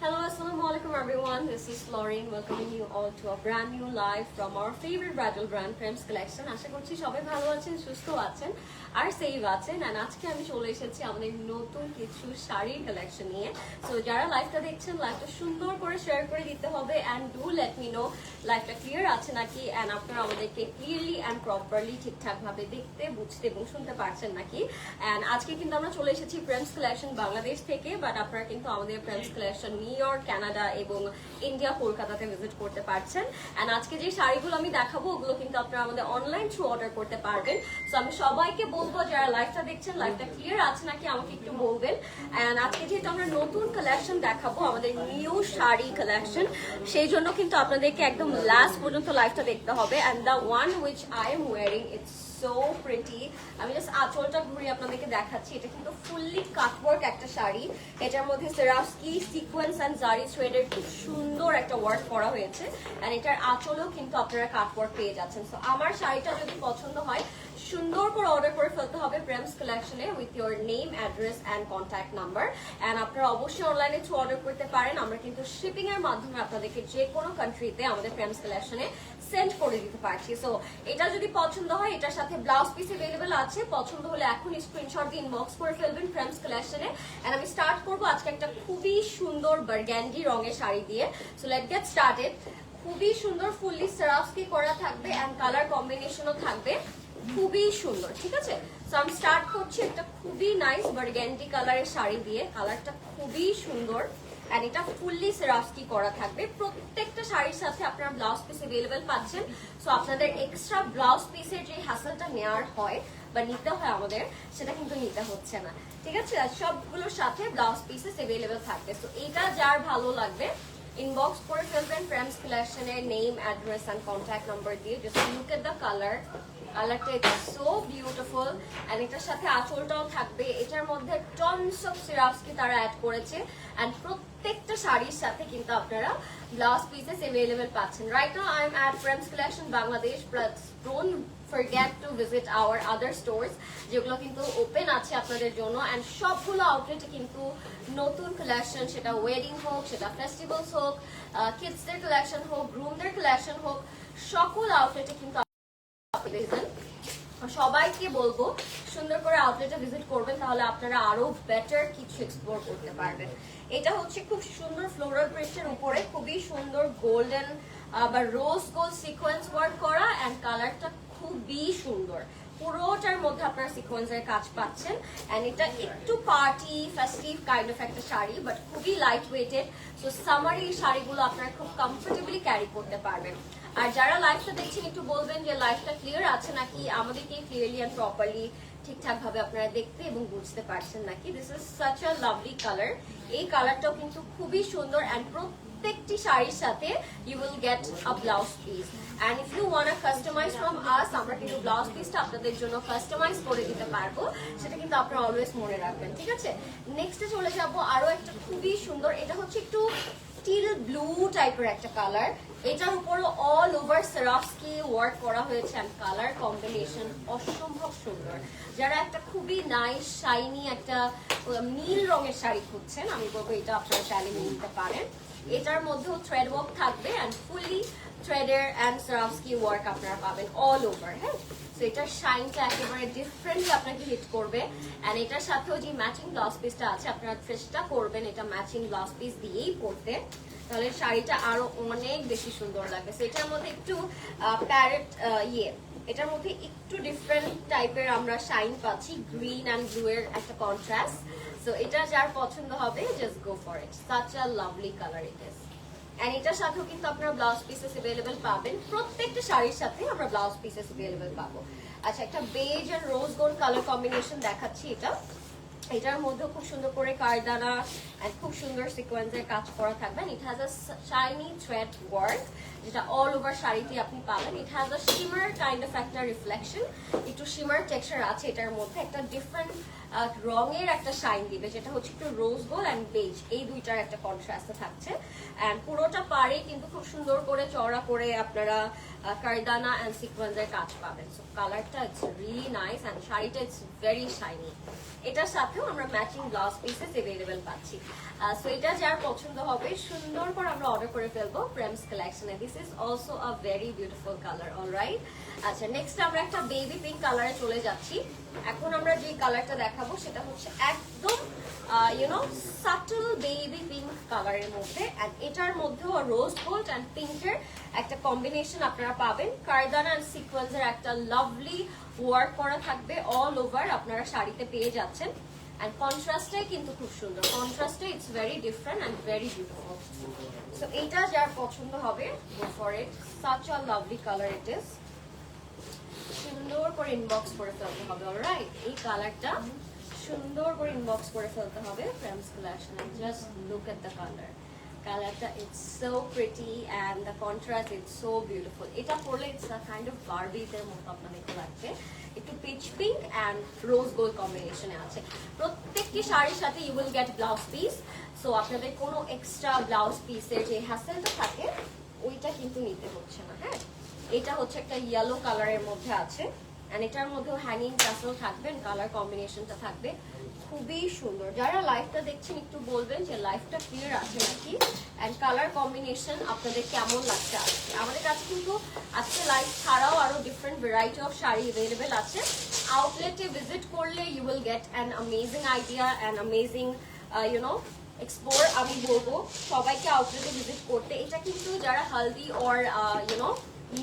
Hello, Assalamualaikum everyone. This is Lauren welcoming you all to a brand new live from our favorite bridal brand Prems Collection. আশা করছি সবাই ভালো আছেন, সুস্থ আছেন আর save আছেন। And আজকে আমি চলে এসেছি আমাদের নতুন কিছু শাড়ির কালেকশন নিয়ে। সো যারা লাইভটা দেখছেন, লাইভটা সুন্দর করে শেয়ার করে দিতে হবে and do let me know লাইভটা ক্লিয়ার আছে নাকি এন্ড আপনারা আমাদেরকে ক্লিয়ারলি এন্ড প্রপারলি ঠিকঠাক ভাবে দেখতে, বুঝতে এবং শুনতে পারছেন নাকি। এন্ড আজকে কিন্তু আমরা চলে এসেছি প্রেমস কালেকশন বাংলাদেশ থেকে, বাট আপনারা কিন্তু আমাদের প্রেমস কালেকশন নিউ ইয়র্ক, কানাডা এবং ইন্ডিয়া, কলকাতাতে ভিজিট করতে পারছেন। এন্ড আজকে যে শাড়িগুলো আমি দেখাবো ওগুলো কিন্তু আপনারা আমাদের অনলাইন থ্রু অর্ডার করতে পারবেন। সো আমি সবাইকে বলবো যারা লাইভটা দেখছেন, লাইভটা ক্লিয়ার আছে নাকি আমাকে একটু বলবেন। এন্ড আজকে যেহেতু আমরা নতুন কালেকশন দেখাবো, আমাদের নিউ শাড়ি কালেকশন, সেই জন্য কিন্তু আপনাদেরকে একদম লাস্ট পর্যন্ত লাইভটা দেখতে হবে। And the one which I am wearing it's so pretty. আমি জাস্ট আঁচলটা ঘুরিয়ে আপনাদেরকে দেখাচ্ছি। এটা কিন্তু ফুললি কাটওয়ার্ক একটা শাড়ি। এটার মধ্যে সেরাস্কি, সিকোয়েন্স এন্ড জারি থ্রেডের খুব সুন্দর একটা ওয়ার্ক করা হয়েছে। এন্ড এটার আঁচলেও কিন্তু আপনারা কাটওয়ার্ক পেয়ে যাচ্ছেন। সো আমার শাড়িটা যদি পছন্দ হয়, সুন্দর করে অর্ডার করে ফেলতে হবে প্রেমস কালেকশনে with your name, address and contact number. And আপনারা অবশ্যই অনলাইনে থ্রু অর্ডার করতে পারেন। আমরা কিন্তু শিপিং এর মাধ্যমে আপনাদেরকে যে কোনো কান্ট্রিতে আমাদের প্রেমস কালেকশনে সেন্ড করে দিতে পারছি। সো এটা যদি পছন্দ হয়, এটার সাথে ব্লাউজ পিস अवेलेबल আছে। পছন্দ হলে এখন স্ক্রিনশট দিয়ে ইনবক্স করে ফেলবেন প্রেমস কালেকশনে। এন্ড আমি স্টার্ট করব আজকে একটা খুবই সুন্দর বার্গান্ডি রঙের শাড়ি দিয়ে। So let's get started. খুবই সুন্দর ফুললি সেরাস্কি করা থাকবে এন্ড কালার কম্বিনেশনও থাকবে খুবই সুন্দর, ঠিক আছে। সো আমি স্টার্ট করছি একটা খুবই নাইস বার্গান্ডি কালারের শাড়ি দিয়ে। কালারটা খুবই সুন্দর এন্ড এটা ফুললি সেরাস্কি করা থাকবে। প্রত্যেকটা শাড়ির সাথে আপনারা ব্লাউজ পিস अवेलेबल পাচ্ছেন। সো আপনাদের এক্সট্রা ব্লাউজ পিসের যে হ্যাসেলটা নেওয়ার হয় বা নিতে হয় আমাদের, সেটা কিন্তু নিতে হচ্ছে না, ঠিক আছে। সবগুলোর সাথে ব্লাউজ পিসেস अवेलेबल থাকবে। সো এটা যার ভালো লাগবে ইনবক্স করে ফেলবেন প্রেমস কালেকশনের name, address and contact number দিয়ে। Just look at the colour. কালারটা ইটস সো বিউটিফুল এন্ড এটার সাথে আঁচলটাও থাকবে। এটার মধ্যে টনস অফ সিরাপসকে তারা অ্যাড করেছে এন্ড প্রত্যেকটা শাড়ির সাথে কিন্তু আপনারা ব্লাউজ পিসেস अवेलेबल পাচ্ছেন। Right now I am at Prem's collection Bangladesh. Don't forget to visit our other stores যেগুলো কিন্তু ওপেন আছে আপনাদের জন্য। এন্ড সবগুলো আউটলেটে কিন্তু নতুন কালেকশন, সেটা ওয়েডিং হোক, সেটা ফেস্টিভ্যালস হোক, কিডসদের কালেকশন হোক, গ্রুমদের কালেকশন হোক, সকল আউটলেটে কিন্তু সবাইকে বলবো সুন্দর করে আউটলেটে ভিজিট করবেন, তাহলে আপনারা আরো বেটার কিছু এক্সপ্লোর করতে পারবেন। এটা হচ্ছে খুব সুন্দর ফ্লোরাল প্রিন্টের উপরে খুবই সুন্দর গোল্ডেন বা রোজ গোল্ড সিকোয়েন্স ওয়ার্ক করা এন্ড কালারটা খুবই সুন্দর। পুরোটার মধ্যে আপনারা সিকোয়েন্সের কাজ পাচ্ছেন এন্ড এটা একটু পার্টি ফেস্টিভ কাইন্ড অফ একটা শাড়ি, বাট খুবই লাইট ওয়েটেড। সো সামার এই শাড়িগুলো আপনারা খুব কমফোর্টেবলি ক্যারি করতে পারবেন। আর যারা লাইভটা দেখছেন একটু বলবেন যে লাইভটা ক্লিয়ার আছে নাকি, আমাদেরকে ক্লিয়ারলি এন্ড প্রপারলি ঠিকঠাক ভাবে আপনারা দেখতে এবং বুঝতে পারছেন নাকি। This is such a lovely colour. এই কালারটাও কিন্তু খুবই সুন্দর এন্ড প্রত্যেকটি শাড়ির সাথে you will get a blouse piece. And if you want customise from us, আমরা কিন্তু ব্লাউজ পিসটা আপনাদের জন্য কাস্টমাইজ করে দিতে পারবো। সেটা কিন্তু আপনারা অলওয়েজ মনে রাখবেন, ঠিক আছে। নেক্সটে চলে যাব আরো একটা খুবই সুন্দর। এটা হচ্ছে একটু টিল ব্লু টাইপের একটা কালার। এটার উপরও অল ওভার সেরাস্কি ওয়ার্ক করা হয়েছে এন্ড কালার কম্বিনেশন অসম্ভব সুন্দর। যারা একটা খুবই নাইস শাইনি একটা নীল রঙের শাড়ি খুঁজছেন, আমি বলবো এটা আপনারা চাইলে নিতে পারেন। এটার মধ্যেও থ্রেড ওয়ার্ক থাকবে এন্ড ফুললি থ্রেডের এন্ড সেরাস্কি ওয়ার্ক আপনারা পাবেন অল ওভার। হ্যাঁ, সো এটার শাইনটা একেবারে ডিফারেন্টলি আপনাকে হিট করবে এন্ড এটার সাথেও যে ম্যাচিং ব্লাউজ পিসটা আছে আপনারা চেষ্টা করবেন এটা ম্যাচিং ব্লাউজ পিস দিয়েই পরতে, তাহলে শাড়িটা আরো অনেক বেশি সুন্দর লাগবে। সো এটার মধ্যে একটু প্যারেট এটার মধ্যে একটু ডিফারেন্ট টাইপের আমরা শাইন পাচ্ছি, গ্রিন এন্ড ব্লু এর একটা কন্ট্রাস্ট। সো এটা যার পছন্দ হবে just go for it. Such a lovely colour it is. And এটার সাথেও কিন্তু আপনারা ব্লাউজ পিসেস अवेलेबल পাবেন, প্রত্যেকটা শাড়ির সাথে আমরা ব্লাউজ পিসেস अवेलेबल পাবো। আচ্ছা, একটা বেজ আর রোজ গোল্ড কালার কম্বিনেশন দেখাচ্ছি। এটার মধ্যে খুব সুন্দর করে কারদানা এন্ড খুব সুন্দর সিকোয়েন্সের কাজ করা থাকবে। It has a shiny thread work, যেটা অল ওভার শাড়িতে আপনি পাবেন। It has a shimmer kind of একটা রিফ্লেকশন, একটু শিমার টেক্সচার আছে এটার মধ্যে, একটা ডিফারেন্ট রঙের একটা শাইন দিবে, যেটা হচ্ছে একটু রোজ গোল্ড এন্ড বেজ, এই দুইটার একটা কন্ট্রাস্টে থাকছে। এন্ড পুরোটা পারে কিন্তু খুব সুন্দর করে চওড়া করে আপনারা কারদানা এন্ড সিকোয়েন্সের কাজ পাবেন। সো কালারটা ইটস রিয়েলি নাইস এন্ড শাড়িটা ইটস ভেরি শাইনি। এটার সাথেও আমরা ম্যাচিং ব্লাউজ পিসেস अवेलेबल পাচ্ছি। সো এটা যার পছন্দ হবে সুন্দর করে আমরা অর্ডার করে ফেলবো প্রেমস কালেকশনে। This is also a very beautiful colour. Alright, আচ্ছা নেক্সট আমরা একটা বেবি পিঙ্ক কালারে চলে যাচ্ছি। এখন আমরা যে কালারটা দেখাবো সেটা হচ্ছে একদম সাটল বেবি পিঙ্ক কালারের মধ্যে, এন্ড এটার মধ্যেও রোজ গোল্ড এন্ড পিঙ্কের একটা কম্বিনেশন আপনারা পাবেন। কারদানা এন্ড সিকোয়েন্সের একটা লাভলি ওয়ার্ক করা থাকবে অল ওভার, আপনারা শাড়িতে পেয়ে যাচ্ছেন। এন্ড কন্ট্রাস্টটাই কিন্তু খুব সুন্দর, কন্ট্রাস্টে it's very different and very beautiful. So এইটা যার পছন্দ হবে go for it, such a lovely colour it is. সুন্দর করে ইনবক্স করে ফেলতে হবে। অলরাইট, এই কালারটা সুন্দর করে ইনবক্স করে ফেলতে হবে Prem's collection. Just look at the colour, কালারটা it's so pretty and the contrast it's so beautiful. এটা পরলে ইটস আ কাইন্ড অফ বারবিদের মতো আপনাদেরকে লাগবে, একটু peach pink and rose gold কম্বিনেশনে আছে। প্রত্যেকটি শাড়ির সাথে you will get blouse piece. So আপনাদের কোনো এক্সট্রা ব্লাউজ পিসের যে হ্যাসেলটা থাকে ওইটা কিন্তু নিতে হচ্ছে না। হ্যাঁ, এটা হচ্ছে একটা ইয়েলো কালারের মধ্যে আছে, এন্ড এটার মধ্যেও হ্যাঙ্গিং টাসেল থাকবে, কালার কম্বিনেশনটা থাকবে খুবই সুন্দর। যারা লাইভটা দেখছেন একটু বলবেন যে লাইভটা ক্লিয়ার আছে নাকি, এন্ড কালার কম্বিনেশন আপনাদের কেমন লাগছে আজকে। আমাদের কাছে কিন্তু আজকে লাইভ ছাড়াও আরো different variety of sari available আছে। আউটলেটে ভিজিট করলে you will get an amazing idea and amazing explore. আমি বলবো সবাইকে আউটলেটে ভিজিট করতে। এটা কিন্তু যারা হালদি অর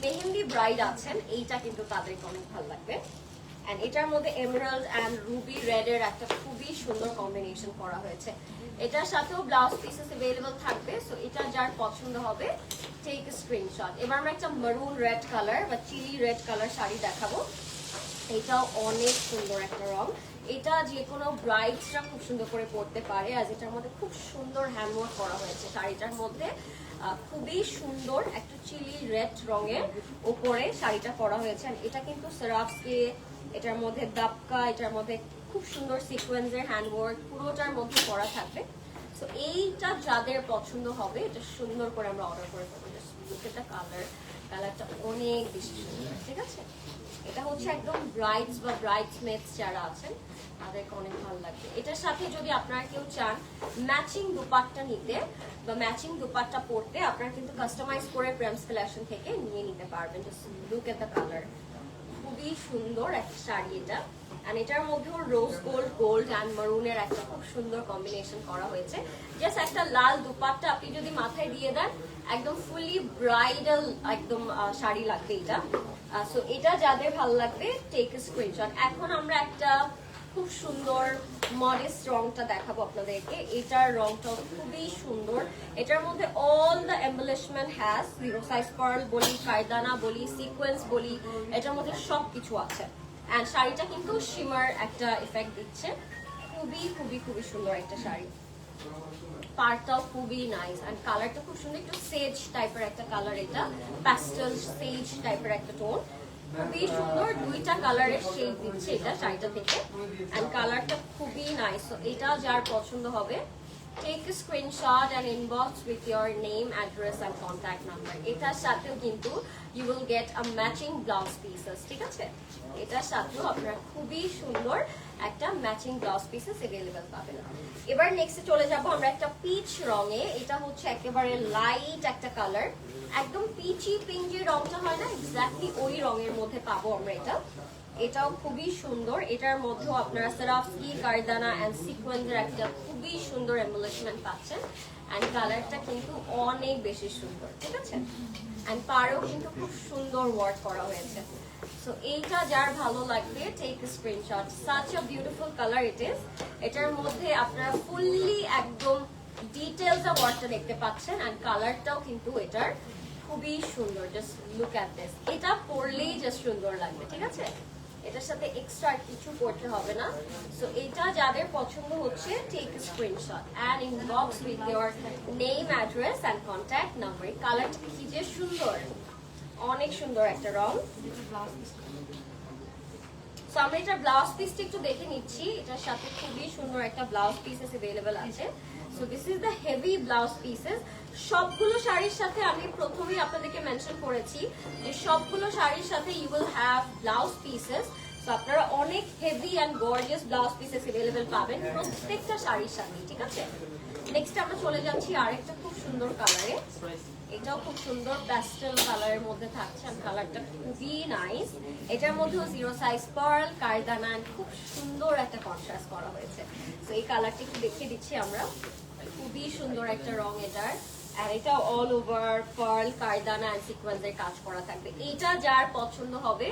মেহেন্দি ব্রাইড আছেন, এইটা কিন্তু তাদেরকে অনেক ভালো লাগবে। এন্ড এটার মধ্যে এমারাল্ড এন্ড রুবি রেড এর একটা খুবই সুন্দর কম্বিনেশন করা হয়েছে। এটার সাথেও ব্লাউজ পিসেস अवेलेबल থাকবে। সো এটা যার পছন্দ হবে টেক এ স্ক্রিনশট। এবার আমরা একটা মারুন রেড কালার বা চিলি রেড কালার শাড়ি দেখাবো। এটাও অনেক সুন্দর একটা রং, এটা যে কোনো ব্রাইডসরা খুব সুন্দর করে পরতে পারে। আর এটার মধ্যে খুব সুন্দর হ্যান্ডওয়ার্ক করা হয়েছে শাড়িটার মধ্যে, খুবই সুন্দর একটা চিলি রেড রঙের উপরে শাড়িটা করা হয়েছে। এটা কিন্তু সেরাফসকে, এটার মধ্যে দাপকা, এটার মধ্যে খুব সুন্দর সিকোয়েন্সের হ্যান্ডওয়ার্ক পুরোটার মধ্যে করা থাকবে। সো এইটা যাদের পছন্দ হবে এটা সুন্দর করে আমরা অর্ডার করে দেবো। এটা কালারটা অনেক বেশি সুন্দর, ঠিক আছে। এটা হচ্ছে একদম ব্রাইডস বা ব্রাইডসমেডস যারা আছেন তাদেরকে অনেক ভালো লাগবে। এটার সাথে যদি আপনারা কেউ চান ম্যাচিং দুপাট্টা নিতে বা ম্যাচিং দুপাট্টা পরতে, আপনারা কিন্তু কাস্টমাইজ করে প্রেমস কালেকশন থেকে নিয়ে নিতে পারবেন। Just look at the colour, খুবই সুন্দর একটা শাড়ি এটা। এন্ড এটার মধ্যেও রোজ গোল্ড এন্ড মারুনের একটা খুব সুন্দর কম্বিনেশন করা হয়েছে। জাস্ট একটা লাল দুপাট্টা আপনি যদি মাথায় দিয়ে দেন একদম ফুলি ব্রাইডাল একদম শাড়ি লাগবে এটা। সো এটা যাদের ভালো লাগবে টেক এ স্ক্রিনশট। এখন আমরা একটা খুব সুন্দর মডেস্ট রংটা দেখাবো আপনাদেরকে। এটার রংটা খুবই সুন্দর, এটার মধ্যে all the embellishment has, zero size pearl বলি, কায়দানা বলি, সিকোয়েন্স বলি, এটার মধ্যে সবকিছু আছে। এন্ড শাড়িটা কিন্তু শিমার একটা এফেক্ট দিচ্ছে, খুবই খুবই খুবই সুন্দর একটা শাড়ি। পার্টটাও খুবই নাইস এন্ড কালারটা খুব সুন্দর, একটু সেজ টাইপের একটা কালার, এটা প্যাস্টেল সেজ টাইপের একটা টোন, খুবই সুন্দর। দুইটা কালারের শেড দিচ্ছে এটা শাড়িটা থেকে, এন্ড কালারটা খুবই নাইস। তো এটা যার পছন্দ হবে take a screenshot and inbox with your name, address and contact number. এটার সাথেও কিন্তু you will get a matching blouse pieces, ঠিক আছে। এটার সাথেও আপনারা খুবই সুন্দর একটা ম্যাচিং ব্লাউজ পিসেস अवेलेबल পাবেন। এবার নেক্সটে চলে যাব আমরা একটা পিচ রঙে। এটা হচ্ছে একেবারে লাইট একটা কালার, একদম পিচি পিঙ্ক যে রংটা হয় না, এক্স্যাক্টলি ওই রঙের মধ্যে পাবো আমরা এটা। এটাও খুবই সুন্দর, এটার মধ্যেও আপনারা সেরাফসকি, কারদানা এন্ড সিকোয়েন্সের একটা খুবই সুন্দর এম্বলিশমেন্ট পাচ্ছেন। এন্ড কালারটা কিন্তু অনেক বেশি সুন্দর, ঠিক আছে। এন্ড পাড়েও কিন্তু খুব সুন্দর ওয়ার্ক করা হয়েছে। সো এইটা যার ভালো লাগবে take a screenshot. Such a beautiful colour it is. এটার মধ্যে আপনারা ফুললি একদম ডিটেলস অফ ওয়ার্কটা দেখতে পাচ্ছেন এন্ড কালারটাও কিন্তু এটার খুবই সুন্দর। জাস্ট লুক এট দিস, এটা পরলেই জাস্ট সুন্দর লাগবে, ঠিক আছে? এটার সাথে এক্সট্রা কিছু করতে হবে না। সো এটা যাদের পছন্দ হচ্ছে, take a screenshot and inbox with your name, address and contact number. কালারটা কি যে সুন্দর, অনেক সুন্দর একটা রং। সো আমরা এটার ব্লাউজ পিসটা একটু দেখে নিচ্ছি। এটার সাথে খুবই সুন্দর একটা ব্লাউজ পিসেস अवेलेबल আছে। So this is the heavy blouse pieces. সবগুলো শাড়ির সাথে আমি প্রথমেই আপনাদেরকে মেনশন করেছি যে সবগুলো শাড়ির সাথে you will have blouse pieces. So আপনারা অনেক heavy and gorgeous blouse pieces available পাবেন প্রত্যেকটা শাড়ির সাথে, ঠিক আছে? নেক্সট আমরা চলে যাচ্ছি আরেকটা খুব সুন্দর কালারে। এটাও খুব সুন্দর প্যাস্টেল কালারের মধ্যে থাকছে আর কালারটা খুবই নাইস। এটার মধ্যেও জিরো সাইজ পার্ল, কারদানা, খুব সুন্দর একটা কন্ট্রাস্ট করা হয়েছে। তো এই কালারটা একটু দেখিয়ে দিচ্ছি আমরা। খুবই সুন্দর একটা রং এটার, আর এটা অল ওভার পার্ল, কারদানা এন্ড সিকোয়েন্সের কাজ করা থাকবে। এটা যার পছন্দ হবে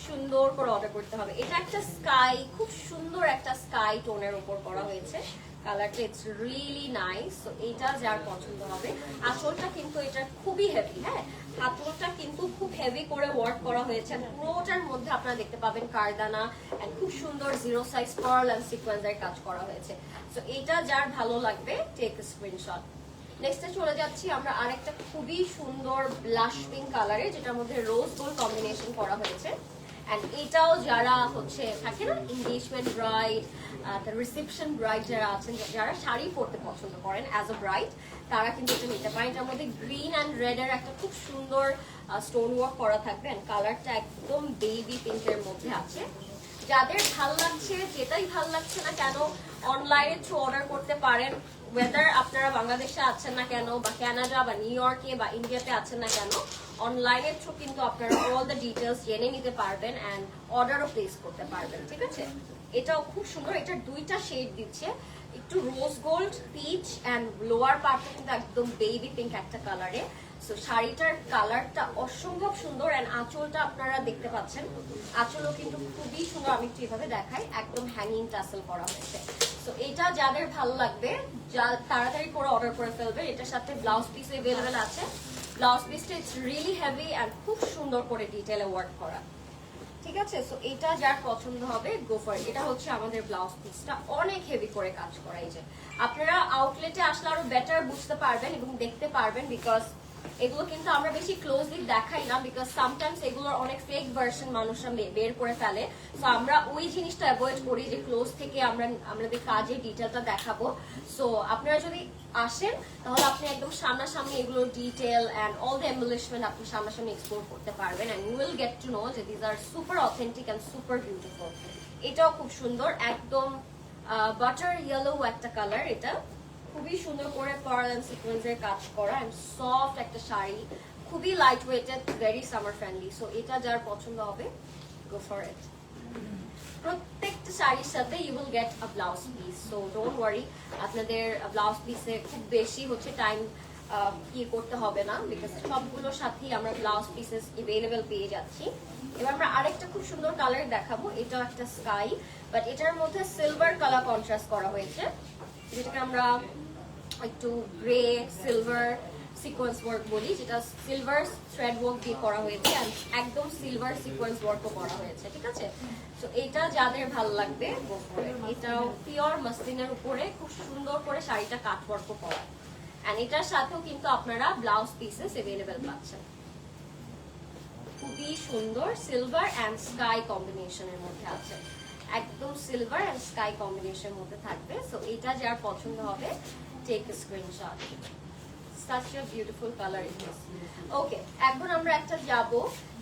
সুন্দর করে অর্ডার করতে হবে। এটা একটা স্কাই, খুব সুন্দর একটা স্কাই টোনের উপর করা হয়েছে। কালারটা ইটস রিয়েলি নাইস। সো এটা যার পছন্দ হবে। আঁচলটা কিন্তু এটা খুবই হেভি, হ্যাঁ, আঁচলটা কিন্তু খুব হেভি করে ওয়ার্ক করা হয়েছে। পুরোটার মধ্যে আপনারা দেখতে পাবেন কারদানা এন্ড খুব সুন্দর জিরো সাইজ পার্ল এন্ড সিকোয়েন্সের কাজ করা হয়েছে। সো এটা যার ভালো লাগবে টেক আ স্ক্রিনশট। নেক্সটে চলে যাচ্ছি আমরা আরেকটা খুবই সুন্দর ব্লাশ পিঙ্ক কালারে, যেটার মধ্যে রোজ গোল্ড কম্বিনেশন করা হয়েছে। এন্ড এটাও যারা হচ্ছে থাকে না এনগেজমেন্ট ব্রাইড, রিসেপশন ব্রাইড যারা আছেন, যারা শাড়ি পরতে পছন্দ করেন অ্যাজ আ ব্রাইড, তারা কিন্তু এটা নিতে পারেন। এটার মধ্যে গ্রিন অ্যান্ড রেড এর একটা খুব সুন্দর স্টোন ওয়ার্ক করা থাকবে। কালারটা একদম বেবি পিঙ্কের মধ্যে আছে। যাদের ভাল লাগছে, যেটাই ভাল লাগছে না কেন, অনলাইনে থ্রু অর্ডার করতে পারেন। ওয়েদার আপনারা বাংলাদেশে আছেন না কেন, বা কানাডা বা নিউ ইয়র্কে বা ইন্ডিয়াতে আছেন না কেন, অনলাইনের থ্রু কিন্তু আপনারা অল দ্য ডিটেলস জেনে নিতে পারবেন এন্ড অর্ডারও প্লেস করতে পারবেন, ঠিক আছে? এটাও খুব সুন্দর। এটার দুইটা শেড দিচ্ছে, একটু rose gold, peach and lower পার্টটা কিন্তু একদম বেবি পিঙ্ক একটা কালারে। সো শাড়িটার কালারটা অসম্ভব সুন্দর এন্ড আঁচলটা আপনারা দেখতে পাচ্ছেন, আঁচলও কিন্তু খুবই সুন্দর। আমি একটু এভাবে দেখাই, একদম হ্যাঙ্গিং টাসেল করা হয়েছে। সো এটা যাদের ভালো লাগবে তাড়াতাড়ি করে অর্ডার করে ফেলবে। এটার সাথে ব্লাউজ পিস अवेलेबल আছে। ব্লাউজ পিসটা ইটস রিয়েলি হেভি এন্ড খুব সুন্দর করে ডিটেইলে ওয়ার্ক করা, ঠিক আছে? সো এটা যার পছন্দ হবে গো ফর। এটা হচ্ছে আমাদের ব্লাউজ পিসটা, অনেক হেভি করে কাজ করা। এই যে আপনারা আউটলেটে আসলে আরো বেটার বুঝতে পারবেন এবং দেখতে পারবেন, বিকজ এগুলো কিন্তু আমরা বেশি ক্লোজলি দেখাই না, বিকজ সামটাইমস এগুলোর অনেক ফেক ভার্সন মানুষরা বের করে ফেলে। সো আমরা ওই জিনিসটা অ্যাভয়েড করি যে ক্লোজ থেকে আমরা আমাদের কাজের ডিটেলটা দেখাবো। সো আপনারা যদি আসেন তাহলে আপনি একদম সামনাসামনি এগুলোর detail and all the embellishment আপনি সামনাসামনি এক্সপ্লোর করতে পারবেন and you will get to know যে this are super authentic and super beautiful. এটাও খুব সুন্দর, একদম বাটার ইয়েলো একটা কালার। এটা খুবই সুন্দর করে পার্ল এন্ড সিকোয়েন্সের কাজ করা এন্ড সফট একটা শাড়ি, খুবই light weighted, very summer friendly. So এটা যার পছন্দ হবে গো ফর ইট। প্রত্যেকটা শাড়ির সাথে you will get a blouse piece. So don't worry, আপনাদের ব্লাউজ পিসে খুব বেশি হচ্ছে টাইম কি করতে হবে না, বিকজ সবগুলোর সাথেই আমরা ব্লাউজ পিসেস अवेलेबल পেয়ে যাচ্ছি। এবার আমরা আরেকটা খুব সুন্দর কালার দেখাবো। এটা একটা স্কাই, বাট এটার মধ্যে সিলভার কালার কন্ট্রাস্ট করা হয়েছে, যেটাকে আমরা একটু গ্রে সিলভার সিকোয়েন্স ওয়ার্ক বলি, যেটা সিলভার থ্রেড ওয়ার্ক দিয়ে করা হয়েছে আর একদম সিলভার সিকোয়েন্স ওয়ার্কও করা হয়েছে, ঠিক আছে? তো এটা যাদের ভালো লাগবে গো ফর ইট। এটাও পিওর মাসলিনের উপরে খুব সুন্দর করে শাড়িটা কাট ওয়ার্কও করা, এন্ড এটার সাথেও কিন্তু আপনারা ব্লাউজ পিসেস अवेलेबल পাচ্ছেন। খুবই সুন্দর সিলভার এন্ড স্কাই কম্বিনেশনের মধ্যে আছে, একদম সিলভার এন্ড স্কাই কম্বিনেশনের মধ্যে থাকবে। সো এটা যার পছন্দ হবে take a screenshot. such a beautiful color it is. Okay, এখন আমরা একটা যাব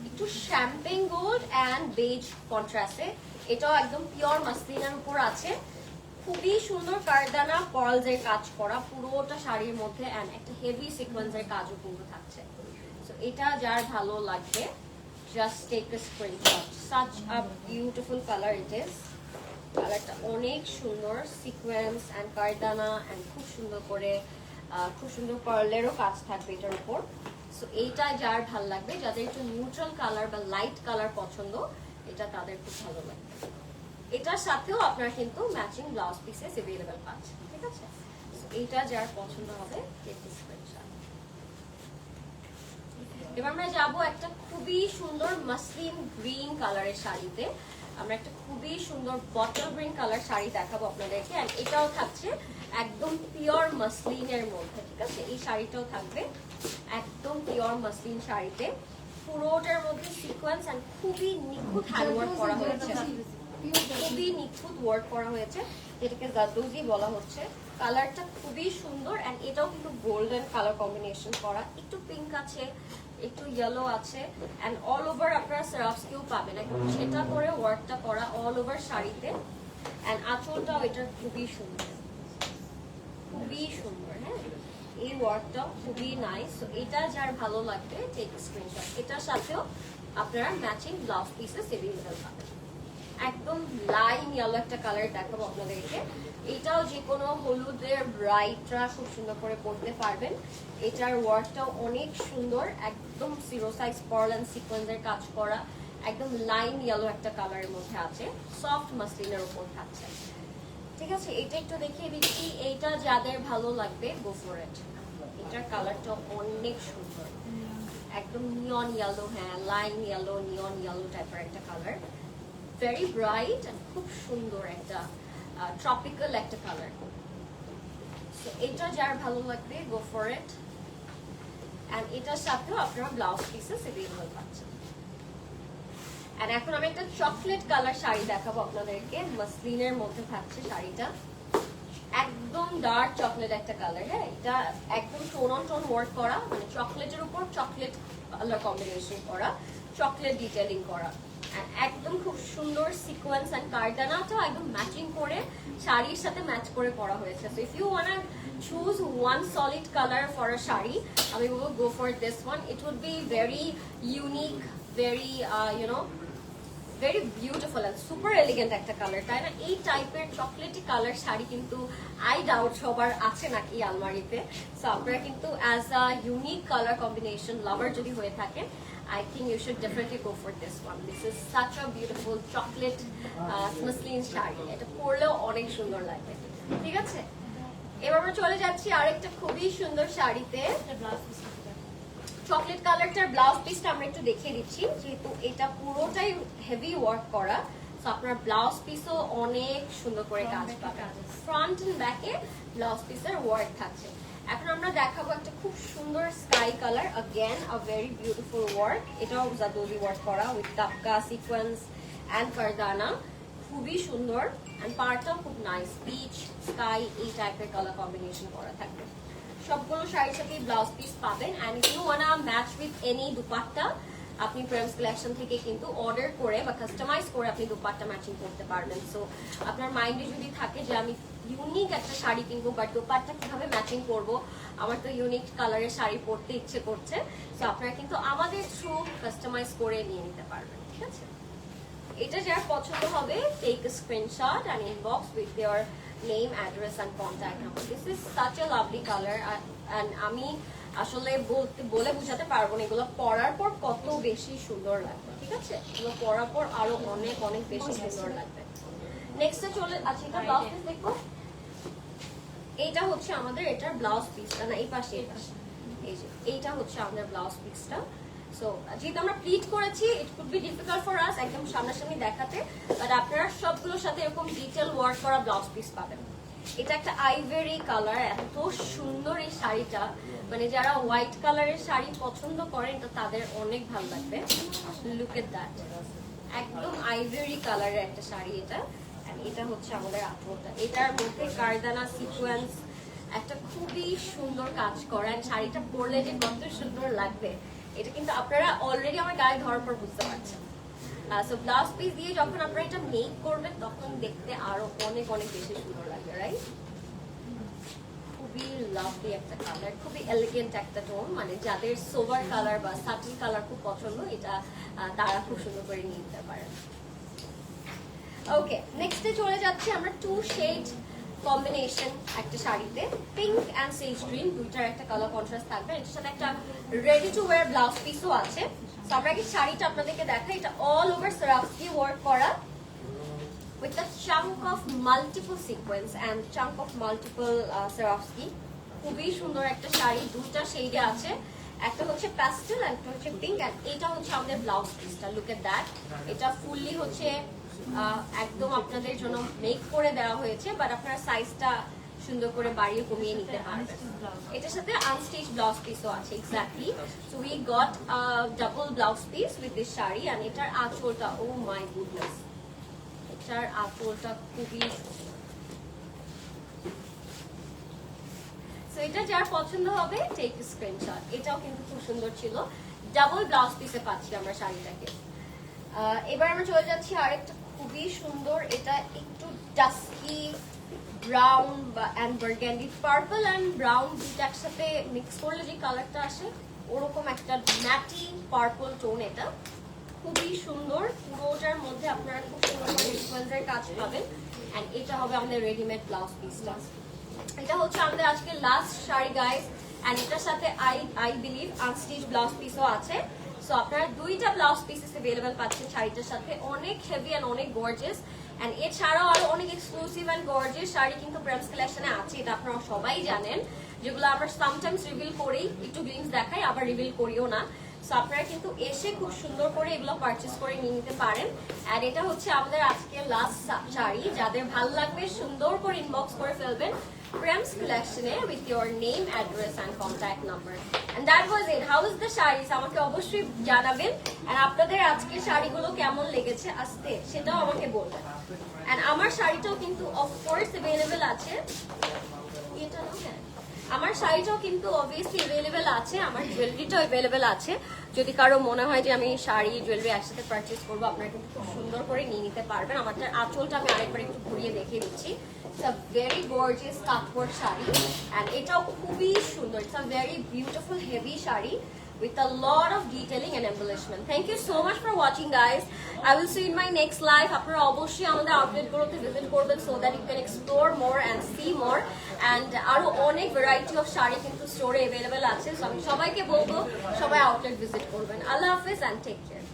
একটু শ্যাম্পেন গোল্ড এন্ড বেজ কন্ট্রাস্টে। এটাও একদম পিওর মাসলিনের উপর আছে, খুবই সুন্দর কারদানা পার্লস এর কাজ করা পুরোটা শাড়ির মধ্যে এন্ড একটা হেভি সিকোয়েন্সের কাজও পুরো থাকছে। সো এটা যার ভালো লাগবে just take a screenshot. such a beautiful color it is. কালারটা অনেক সুন্দর, সিকোয়েন্স এন্ড কারদানা এন্ড খুব সুন্দর করে খুব সুন্দর পার্লেরও কাজ থাকবে এটার উপর। সো এইটা যার ভালো লাগবে, যাদের একটু নিউট্রাল কালার বা লাইট কালার পছন্দ, এটা তাদের খুব ভালো লাগবে। এটার সাথেও আপনারা কিন্তু ম্যাচিং ব্লাউজ পিসেস अवेलेबल পাচ্ছেন, ঠিক আছে? এটা যার পছন্দ হবে স্ক্রিনশট। এবার আমরা যাবো একটা খুবই সুন্দর মাসলিন গ্রিন কালারের শাড়িতে। আমরা একটা খুবই সুন্দর বটল গ্রিন কালার শাড়ি দেখাবো আপনাদেরকে, আর এটাও থাকছে একদম পিওর মাসলিনের মধ্যে, ঠিক আছে? এই শাড়িটাও থাকবে একদম পিওর মাসলিন শাড়িতে, পুরোটার মধ্যে সিকোয়েন্স এন্ড খুবই নিখুঁত হ্যান্ডওয়ার্ক করা হয়েছে, খুবই নিখুঁত ওয়ার্ক করা হয়েছে, যেটাকে জারদোজি বলা হচ্ছে। কালারটা খুবই সুন্দর এন্ড এটাও কিন্তু গোল্ডেন কালার কম্বিনেশন করা, একটু পিঙ্ক আছে, একটু ইয়েলো আছে, এন্ড অল ওভার আপনারা সারাফসকেও পাবেন, একদম সেটা করে ওয়ার্কটা করা অল ওভার শাড়িতে। এন্ড আঁচলটাও এটা খুবই সুন্দর, খুবই সুন্দর। হ্যাঁ, এই ওয়ার্কটাও খুবই নাইস। সো এটা যার ভালো লাগবে টেক স্ক্রিনশট। এটার সাথেও আপনারা ম্যাচিং ব্লাউজ পিসেস এভেলেবল পাবেন। একদম লাইন ইয়েলো একটা কালার দেখাবো আপনাদেরকে। এটাও যে কোনো হলুদের ব্রাইটরা খুব সুন্দর করে পরতে পারবেন। এটার ওয়ার্কটাও অনেক সুন্দর, একদম জিরো সাইজ পার্ল এন্ড সিকোয়েন্সের কাজ করা, একদম লাইন ইয়েলো একটা কালারের মধ্যে আছে, সফট মাসলিনের উপর থাকছে, ঠিক আছে? এটা একটু দেখিয়ে দিচ্ছি, এইটা যাদের ভালো লাগবে গো ফর ইট। এটার কালারটা অনেক সুন্দর, একদম নিয়ন ইয়েলো, হ্যাঁ লাইন ইয়েলো, নিয়ন ইয়েলো টাইপের একটা কালার, ভেরি ব্রাইট এন্ড খুব সুন্দর একটা ট্রপিক্যাল একটা কালার। সো এটা যার ভালো লাগবে গো ফর ইট। এন্ড এটার সাথেও আপনারা ব্লাউজ পিসেস এভেলেবল পাচ্ছেন। আর এখন আমি একটা চকলেট কালার শাড়ি দেখাবো আপনাদেরকে, মাসলিনের মধ্যে থাকছে শাড়িটা, একদম ডার্ক চকলেট একটা কালার। হ্যাঁ, এটা একদম টোন অন টোন ওয়ার্ক করা, মানে চকলেটের উপর চকলেট কালার কম্বিনেশন করা, চকলেট ডিটেইলিং করা, একদম খুব সুন্দর সিকোয়েন্স এন্ড কারদানাটা একদম ম্যাচিং করে শাড়ির সাথে ম্যাচ করে পরা হয়েছে। So if you want choose one solid color for a shari, we will go for this one. It would be very unique, very very beautiful and super elegant একটা colour, তাই না? এই টাইপের চকলেটি কালার শাড়ি কিন্তু I doubt সবার আছে নাকি আলমারিতে। সো আপনারা কিন্তু as a unique colour combination lover যদি হয়ে থাকেন, I think you should definitely go for this one. This is such a beautiful chocolate muslin sari, এটা পরলেও অনেক সুন্দর লাগবে, ঠিক আছে? এবার আমরা চলে যাচ্ছি আরেকটা খুবই সুন্দর শাড়িতে। চকলেট কালারটার ব্লাউজ পিসটা আমরা একটু দেখিয়ে দিচ্ছি, যেহেতু এটা পুরোটাই হেভি ওয়ার্ক করা, সো আপনার ব্লাউজ পিসও অনেক সুন্দর করে কাজ পাবেন। ফ্রন্ট এন্ড ব্যাকে ব্লাউজ পিসের ওয়ার্ক থাকছে। এখন আমরা দেখাবো একটা খুব সুন্দর sky colour, again a very beautiful work. এটাও জারদোজি ওয়ার্ক করা উইথ টাপকা সিকোয়েন্স এন্ড কারদানা, খুবই সুন্দর এন্ড পার্টটাও খুব নাইস, পিচ স্কাই এই টাইপের কালার কম্বিনেশন করা থাকবে। সবগুলো শাড়ির সাথে ব্লাউজ পিস পাবেন। And if you wanna match with any dupatta, আপনি প্রেমস কালেকশন থেকে কিন্তু অর্ডার করে বা কাস্টমাইজ করে আপনি দুপাট্টা ম্যাচিং করতে পারবেন। সো আপনার মাইন্ডে যদি থাকে যে আমি ইউনিক একটা শাড়ি কিনবো বাট দুপাট্টা কিভাবে ম্যাচিং করব, আমার তো ইউনিক কালারের শাড়ি পরতে ইচ্ছে করছে, সো আপনারা কিন্তু আমাদের থ্রু কাস্টমাইজ করে নিয়ে নিতে পারবেন, ঠিক আছে? এটা যার পছন্দ হবে take a screenshot and inbox with your name, address and contact number. This is such a lovely color and আমি আসলে বলে বোঝাতে পারবো না এগুলো পরার পর কত বেশি সুন্দর লাগবে, ঠিক আছে? এগুলো পরার পর আরো অনেক অনেক বেশি সুন্দর লাগবে। নেক্সটে চলে আচ্ছা, এটা ব্লাউজ পিস দেখো, এইটা হচ্ছে আমাদের এটার ব্লাউজ পিসটা, না এই পাশে এই যে এইটা হচ্ছে আমাদের ব্লাউজ পিসটা। সো যেহেতু আমরা প্লিট করেছি, it could be difficult for us একদম সামনাসামনি দেখাতে, বাট আপনারা সবগুলোর সাথে এরকম ডিটেল ওয়ার্ক করা ব্লাউজ পিস পাবেন। এটা একটা আইভরি কালার, এত সুন্দর এই শাড়িটা, মানে যারা হোয়াইট কালারের শাড়ি পছন্দ করেন তো তাদের অনেক ভালো লাগবে। লুক এট দ্যাট, একদম আইভরি কালারের একটা শাড়ি এটা। এটা হচ্ছে আমাদের আঁচলটা, এটার মধ্যে কারদানা সিকোয়েন্স একটা খুবই সুন্দর কাজ করা, শাড়িটা পরলে যে কত সুন্দর লাগবে এটা কিন্তু আপনারা অলরেডি আমার গায়ে ধরার পর বুঝতে পারছেন। সো ব্লাউজ পিস দিয়ে যখন আপনারা এটা মেক করবেন তখন দেখতে আরো অনেক অনেক বেশি সুন্দর লাগবে, রাইট? খুবই লাভলি একটা কালার, খুবই এলিগেন্ট একটা টোন, মানে যাদের সোভার কালার বা সাটিল কালার খুব পছন্দ, এটা তারা খুব সুন্দর করে নিয়ে নিতে পারেন। ওকে, নেক্সটে চলে যাচ্ছি আমরা টু শেড কম্বিনেশন একটা শাড়িতে, পিঙ্ক এন্ড সেজ গ্রিন, দুইটার একটা কালার কন্ট্রাস্ট থাকবে। এটার সাথে একটা রেডি টু ওয়্যার ব্লাউজ পিসও আছে। সো আমরা কি শাড়িটা আপনাদেরকে দেখাই, এটা অল ওভার সারাফসকি ওয়ার্ক করা উইথ দ্য চাম chunk of multiple sequins and chunk of multiple Swarovski. খুবই সুন্দর একটা শাড়ি, দুটো শেডে আছে, একটা হচ্ছে প্যাস্টেল আর একটা হচ্ছে পিঙ্ক, এন্ড এটা হচ্ছে আমাদের ব্লাউজ পিসটা। লুক এট দ্যাট, এটা ফুললি হচ্ছে একদম আপনাদের জন্য মেক করে দেওয়া হয়েছে, বাট আপনারা সাইজটা সুন্দর করে বাড়িয়ে কমিয়ে নিতে পারবেন। এটার সাথে আনস্টিচ ব্লাউজ পিসও আছে। Exactly, so we got double blouse piece with this sari, and এটার আঁচলটা, ও মাই গুডনেস, এটার আঁচলটা খুবই, সো এটা যার পছন্দ হবে টেক স্ক্রিনশট। এটাও কিন্তু খুব সুন্দর ছিল, ডাবল ব্লাউজ পিসে পাচ্ছি আমরা শাড়িটাকে। এবার আমরা চলে যাচ্ছি আরেকটা খুবই সুন্দর, এটা একটু dusky brown and burgundy, purple and brown দুটো একসাথে মিক্স করলে যে কালারটা আসে ওরকম একটা ম্যাটি পার্পল টোন। এটা খুবই সুন্দর, পুরোটার মধ্যে আপনারা খুব সুন্দর করে সিকোয়েন্সের কাজ পাবেন, অ্যান্ড এটা হবে আমাদের রেডিমেড ব্লাউজ পিসটা। এটা হচ্ছে আমাদের আজকে লাস্ট শাড়ি গাইস, এন্ড এটার সাথে আই বিলিভ আনস্টিচ ব্লাউজ পিসও আছে। সো আপনারা দুইটা ব্লাউজ পিসেস अवेलेबल পাচ্ছেন শাড়িটার সাথে, অনেক হেভি এন্ড অনেক গর্জিয়াস, এন্ড এছাড়াও আরো অনেক এক্সক্লুসিভ এন্ড গর্জিয়াস শাড়ি কিন্তু প্রেমস কালেকশনে আছে, এটা আপনারা সবাই জানেন, যেগুলো আমরা সামটাইমস রিভিল করি, একটু গ্লিমস দেখাই আবার রিভিল করিও না। সো আপনারা কিন্তু এসে খুব সুন্দর করে এগুলো পারচেজ করে নিয়ে নিতে পারেন। আর এটা হচ্ছে আমাদের আজকে লাস্ট শাড়ি, যাদের ভালো লাগবে সুন্দর করে ইনবক্স করে ফেলবেন Prem's collection with your name, address and contact number. And that was it. How was the sari? আমাকে অবশ্যই জানাবেন, and আপনাদের আজকে শাড়িগুলো কেমন লেগেছে আসতে সেটাও আমাকে বলবেন। And আমার শাড়িটাও কিন্তু অফ কোর্স अवेलेबल আছে, এটা না, হ্যাঁ আমার শাড়িটাও কিন্তু অবভিয়াসলি अवेलेबल আছে, আমার জুয়েলারিটাও अवेलेबल আছে। যদি কারো মনে হয় যে আমি শাড়ি জুয়েলারি একসাথে পারচেজ করবো, আপনারা কিন্তু খুব সুন্দর করে নিয়ে নিতে পারবেন। আমাদের আঁচলটা আমি আরেকবার একটু ঘুরিয়ে দেখিয়ে দিচ্ছি। It's a very gorgeous cut-work sari, and এটাও খুবই সুন্দর। It's a very beautiful heavy sari with a lot of detailing and embellishment. Thank you so much for watching guys. I will see you in my next live. আপনারা অবশ্যই আমাদের আউটলেটগুলোতে visit করবেন so that you can explore more and see more, and আরো অনেক variety of sari কিন্তু স্টোরে available আছে। So আমি সবাইকে বলবো সবাই আউটলেট ভিজিট করবেন। আল্লাহ হাফেজ and take care.